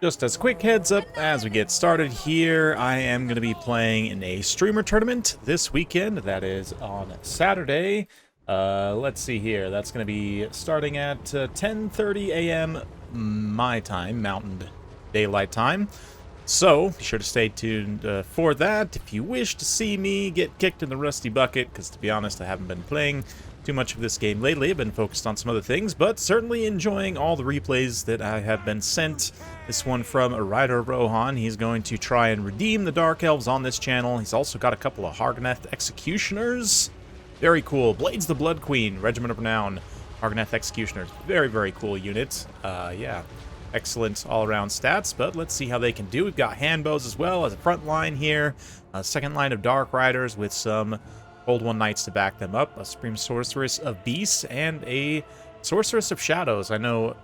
Just as a quick heads up, as we get started here, I am going to be playing in a streamer tournament this weekend. That is on Saturday. Let's see here. That's going to be starting at 10:30 a.m. my time, Mountain Daylight Time. So, be sure to stay tuned for that. If you wish to see me get kicked in the rusty bucket, because to be honest, I haven't been playing too much of this game lately. I've been focused on some other things, but certainly enjoying all the replays that I have been sent. This one from a Ryder Rohan. He's going to try and redeem the Dark Elves on this channel. He's also got a couple of Harganeth Executioners. Very cool. Blades the Blood Queen, Regiment of Renown, Harganeth Executioners. Very, very cool unit. Yeah, excellent all-around stats, but let's see how they can do. We've got Handbows as well as a front line here. A second line of Dark Riders with some Cold One Knights to back them up, a Supreme Sorceress of Beasts, and a Sorceress of Shadows. I know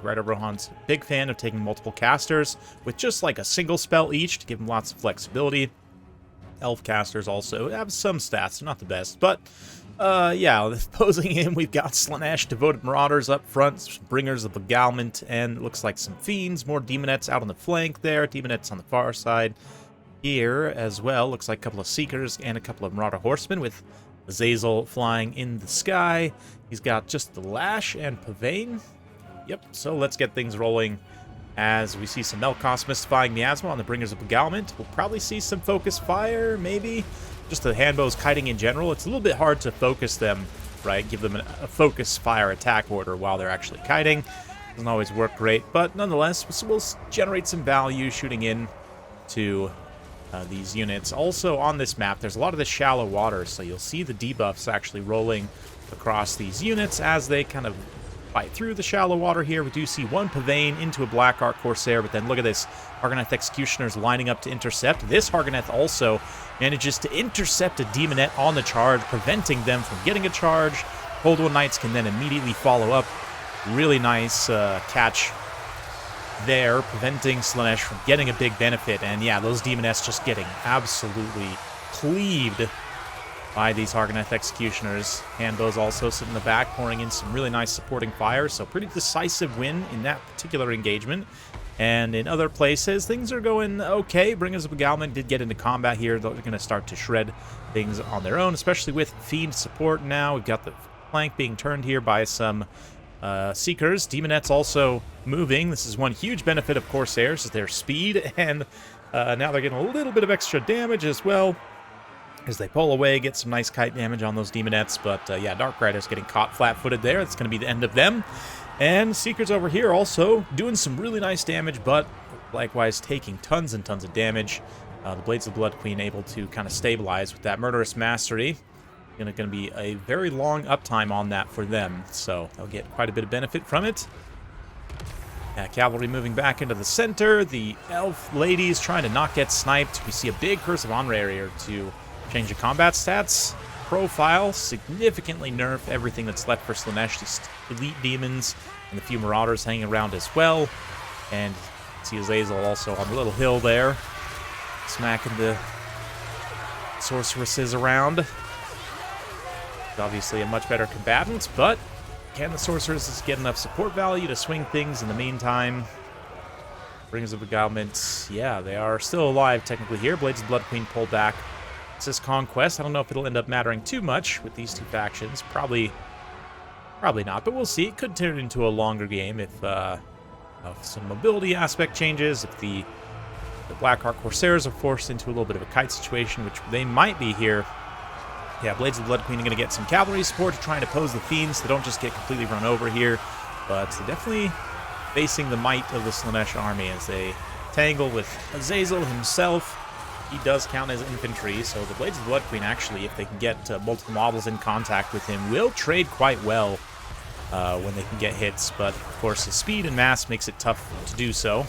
Ryder Rohan's a big fan of taking multiple casters with just like a single spell each to give him lots of flexibility. Elf casters also have some stats, they're not the best, but yeah, opposing him, we've got Slaanesh, Devoted Marauders up front, Bringers of Beguilement, and it looks like some Fiends, more Demonettes out on the flank there, Demonettes on the far side. Here as well, looks like a couple of Seekers and a couple of Marauder Horsemen with Azazel flying in the sky. He's got just the Lash and Pavane. Yep, so let's get things rolling as we see some Melkos mystifying Miasma on the Bringers of Beguilement. We'll probably see some Focus Fire, maybe. Just the Handbows kiting in general. It's a little bit hard to focus them, right? Give them a Focus Fire attack order while they're actually kiting. Doesn't always work great, but nonetheless, we'll generate some value shooting in to these units. Also on this map, there's a lot of the shallow water, so you'll see the debuffs actually rolling across these units as they kind of fight through the shallow water here. We do see one Pavane into a Black Ark Corsair, but then look at this. Harganeth Executioners lining up to intercept. This Harganeth also manages to intercept a Demonette on the charge, preventing them from getting a charge. Cold One Knights can then immediately follow up. Really nice catch there, preventing Slaanesh from getting a big benefit. And yeah, those Demonettes just getting absolutely cleaved by these Harganeth Executioners. Handbows also sit in the back, pouring in some really nice supporting fire. So pretty decisive win in that particular engagement. And in other places, things are going okay. Bringers of Beguilement did get into combat here. They're going to start to shred things on their own, especially with Fiend support now. We've got the flank being turned here by some Seekers. Demonettes also moving. This is one huge benefit of Corsairs, is their speed, and now they're getting a little bit of extra damage as well as they pull away, get some nice kite damage on those Demonettes. But yeah, Dark Riders getting caught flat-footed there. That's going to be the end of them. And Seekers over here also doing some really nice damage, but likewise taking tons and tons of damage. The Blades of the Blood Queen able to kind of stabilize with that Murderous Mastery. Going to be a very long uptime on that for them, so they'll get quite a bit of benefit from it. Cavalry moving back into the center. The Elf ladies trying to not get sniped. We see a big Curse of Onrarier to change the combat stats profile, significantly nerf everything that's left for Slaanesh. These elite demons and a few Marauders hanging around as well. And see Azazel also on the little hill there, smacking the sorceresses around. Obviously a much better combatant, but can the Sorceresses get enough support value to swing things in the meantime? Bringers of Beguilement, yeah, they are still alive technically here. Blades of the Blood Queen pulled back. It's this Conquest. I don't know if it'll end up mattering too much with these two factions. Probably not, but we'll see. It could turn into a longer game if some mobility aspect changes, if the Black Ark Corsairs are forced into a little bit of a kite situation, which they might be here. Yeah, Blades of the Blood Queen are going to get some cavalry support to try and oppose the Fiends. They don't just get completely run over here, but they're definitely facing the might of the Slaanesh army as they tangle with Azazel himself. He does count as infantry, so the Blades of the Blood Queen actually, if they can get multiple models in contact with him, will trade quite well when they can get hits, but of course his speed and mass makes it tough to do so.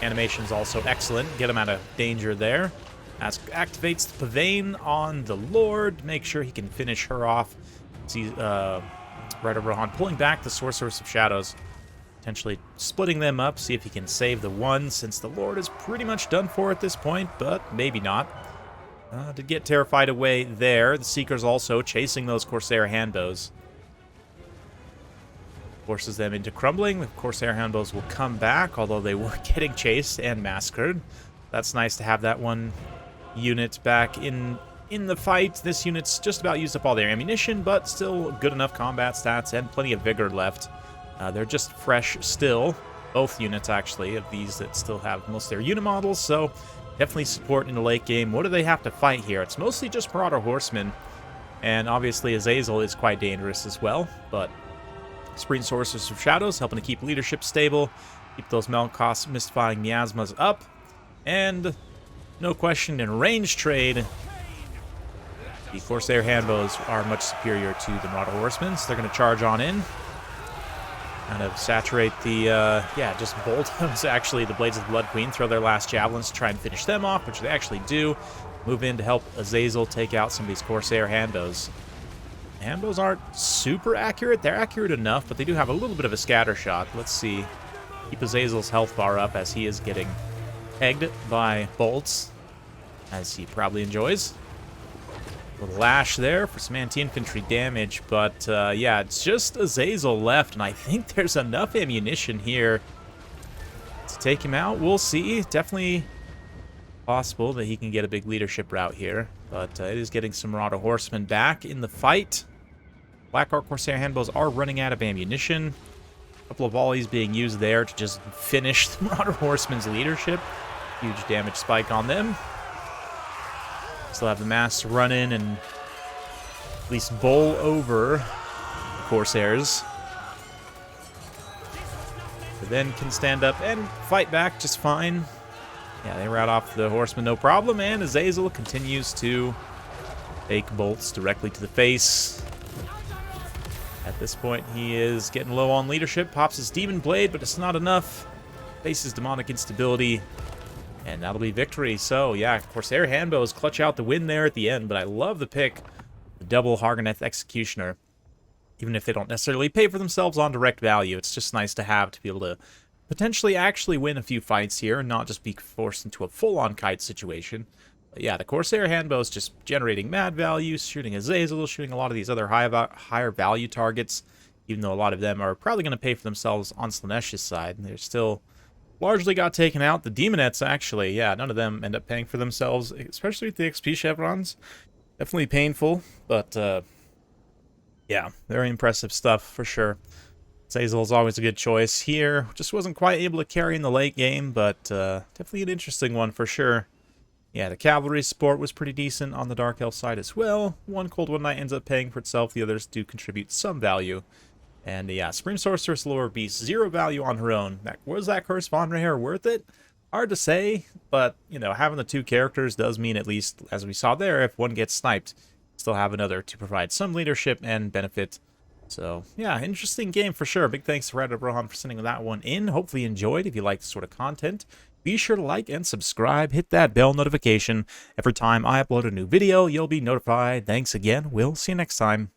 Animation's also excellent. Get him out of danger there. Activates the Pavane on the Lord, make sure he can finish her off. See Ryder Rohan pulling back the Sorceress of Shadows, potentially splitting them up, see if he can save the one, since the Lord is pretty much done for at this point, but maybe not. To get terrified away there. The Seekers also chasing those Corsair Handbows. forces them into crumbling. The Corsair Handbows will come back, although they were getting chased and massacred. That's nice to have that one unit back in the fight. This unit's just about used up all their ammunition, but still good enough combat stats and plenty of vigor left. They're just fresh still, both units actually, of these that still have most of their unit models, so definitely support in the late game. What do they have to fight here? It's mostly just Marauder Horsemen, and obviously Azazel is quite dangerous as well, but Supreme Sorceress of Shadows helping to keep leadership stable, keep those Melkoth Mystifying Miasmas up, and no question in range trade, the Corsair Handbows are much superior to the Marauder Horsemen, so they're going to charge on in. Kind of saturate the, just bolt actually the Blades of the Blood Queen, throw their last javelins to try and finish them off, which they actually do. Move in to help Azazel take out some of these Corsair Handbows. Handbows aren't super accurate. They're accurate enough, but they do have a little bit of a scatter shot. Let's see. Keep Azazel's health bar up as he is getting pegged by bolts, as he probably enjoys. A little lash there for some anti-infantry damage, but yeah, it's just Azazel left, and I think there's enough ammunition here to take him out. We'll see. Definitely possible that he can get a big leadership route here, but it is getting some Marauder Horsemen back in the fight. Black Ark Corsair Handbows are running out of ammunition. A couple of volleys being used there to just finish the Marauder Horsemen's leadership. Huge damage spike on them. Still have the mass to run in and at least bowl over the Corsairs. But then can stand up and fight back just fine. Yeah, they rout off the horsemen no problem, and Azazel continues to take bolts directly to the face. At this point, he is getting low on leadership. Pops his Demon Blade, but it's not enough. Faces demonic instability. And that'll be victory. So, yeah, Corsair Handbows clutch out the win there at the end, but I love the pick. The double Hargoneth Executioner. Even if they don't necessarily pay for themselves on direct value, it's just nice to have to be able to potentially actually win a few fights here and not just be forced into a full-on kite situation. But yeah, the Corsair Handbows just generating mad value, shooting Azazel, shooting a lot of these other higher value targets, even though a lot of them are probably going to pay for themselves on Slaanesh's side. They're still largely got taken out. The Demonettes, actually, yeah, none of them end up paying for themselves, especially with the XP chevrons. Definitely painful, but yeah, very impressive stuff for sure. Azazel is always a good choice here. Just wasn't quite able to carry in the late game, but definitely an interesting one for sure. Yeah, the cavalry support was pretty decent on the Dark Elf side as well. One Cold One Knight ends up paying for itself. The others do contribute some value. And yeah, Supreme Sorceress Lore Beast, 0 value on her own. Was that correspond right here worth it? Hard to say, but, you know, having the two characters does mean, at least, as we saw there, if one gets sniped, still have another to provide some leadership and benefit. So, yeah, interesting game for sure. Big thanks to Red Rohan for sending that one in. Hopefully you enjoyed. If you like this sort of content, be sure to like and subscribe. Hit that bell notification. Every time I upload a new video, you'll be notified. Thanks again. We'll see you next time.